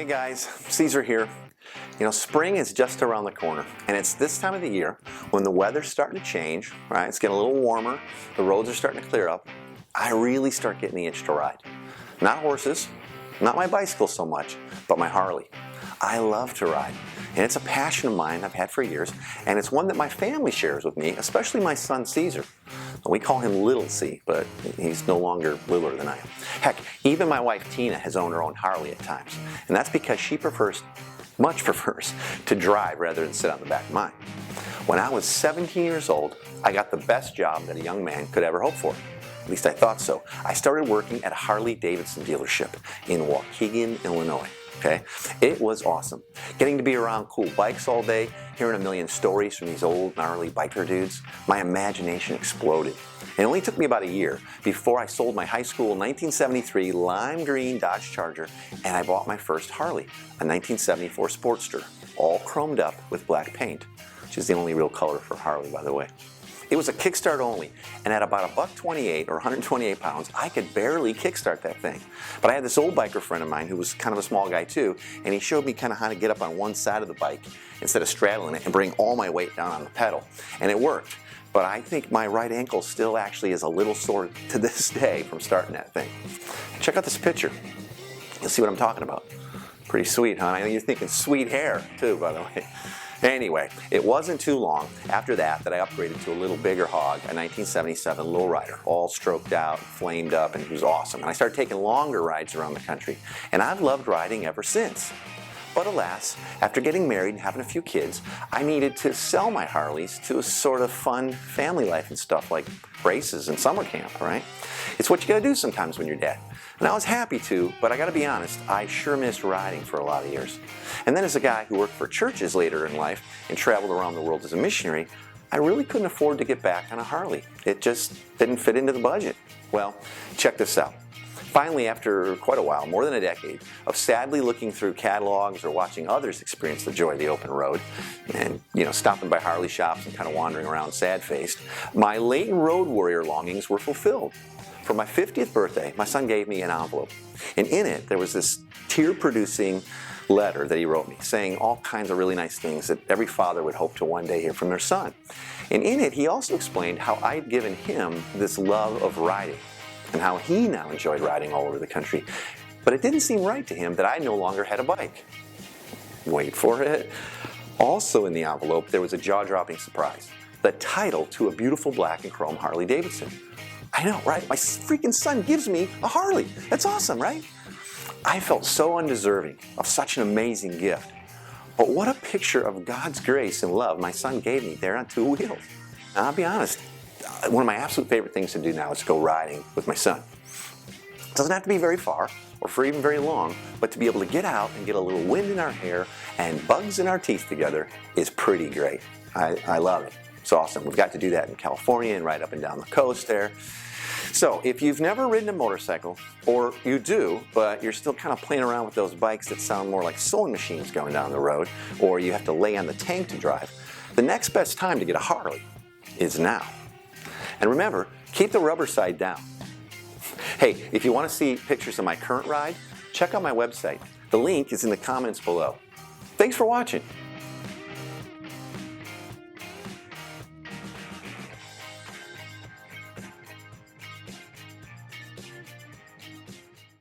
Hey guys, Caesar here. You know, spring is just around the corner, and it's this time of the year when the weather's starting to change, right? It's getting a little warmer, the roads are starting to clear up. I really start getting the itch to ride. Not horses, not my bicycle so much, but my Harley. I love to ride, and it's a passion of mine I've had for years, and it's one that my family shares with me, especially my son Caesar. We call him Little C, but he's no longer littler than I am. Heck, even my wife Tina has owned her own Harley at times, and that's because she much prefers to drive rather than sit on the back of mine. When I was 17 years old, I got the best job that a young man could ever hope for. At least I thought so. I started working at a Harley-Davidson dealership in Waukegan, Illinois. Okay? It was awesome. Getting to be around cool bikes all day, hearing a million stories from these old gnarly biker dudes, my imagination exploded. It only took me about a year before I sold my high school 1973 lime green Dodge Charger and I bought my first Harley, a 1974 Sportster, all chromed up with black paint, which is the only real color for Harley, by the way. It was a kickstart only, and at about $128 or 128 pounds, I could barely kickstart that thing. But I had this old biker friend of mine who was kind of a small guy too, and he showed me kind of how to get up on one side of the bike instead of straddling it and bring all my weight down on the pedal. And it worked. But I think my right ankle still actually is a little sore to this day from starting that thing. Check out this picture. You'll see what I'm talking about. Pretty sweet, huh? I know you're thinking sweet hair too, by the way. Anyway, it wasn't too long after that I upgraded to a little bigger hog, a 1977 lowrider, all stroked out, flamed up, and it was awesome. And I started taking longer rides around the country, and I've loved riding ever since. But alas, after getting married and having a few kids, I needed to sell my Harleys to a sort of fun family life and stuff like races and summer camp, right? It's what you gotta do sometimes when you're dad. And I was happy to, but I gotta be honest, I sure missed riding for a lot of years. And then as a guy who worked for churches later in life and traveled around the world as a missionary, I really couldn't afford to get back on a Harley. It just didn't fit into the budget. Well, check this out. Finally, after quite a while, more than a decade, of sadly looking through catalogs or watching others experience the joy of the open road, and stopping by Harley shops and kind of wandering around sad-faced, my latent road warrior longings were fulfilled. For my 50th birthday, my son gave me an envelope, and in it there was this tear-producing letter that he wrote me, saying all kinds of really nice things that every father would hope to one day hear from their son. And in it, he also explained how I'd given him this love of riding, and how he now enjoyed riding all over the country. But it didn't seem right to him that I no longer had a bike. Wait for it. Also in the envelope, there was a jaw-dropping surprise. The title to a beautiful black and chrome Harley-Davidson. I know, right? My freaking son gives me a Harley. That's awesome, right? I felt so undeserving of such an amazing gift. But what a picture of God's grace and love my son gave me there on two wheels. Now, I'll be honest, one of my absolute favorite things to do now is to go riding with my son. It doesn't have to be very far or for even very long, but to be able to get out and get a little wind in our hair and bugs in our teeth together is pretty great. I love it. It's awesome. We've got to do that in California and right up and down the coast there. So if you've never ridden a motorcycle, or you do, but you're still kind of playing around with those bikes that sound more like sewing machines going down the road, or you have to lay on the tank to drive, the next best time to get a Harley is now. And remember, keep the rubber side down. Hey, if you want to see pictures of my current ride, check out my website. The link is in the comments below. Thanks for watching.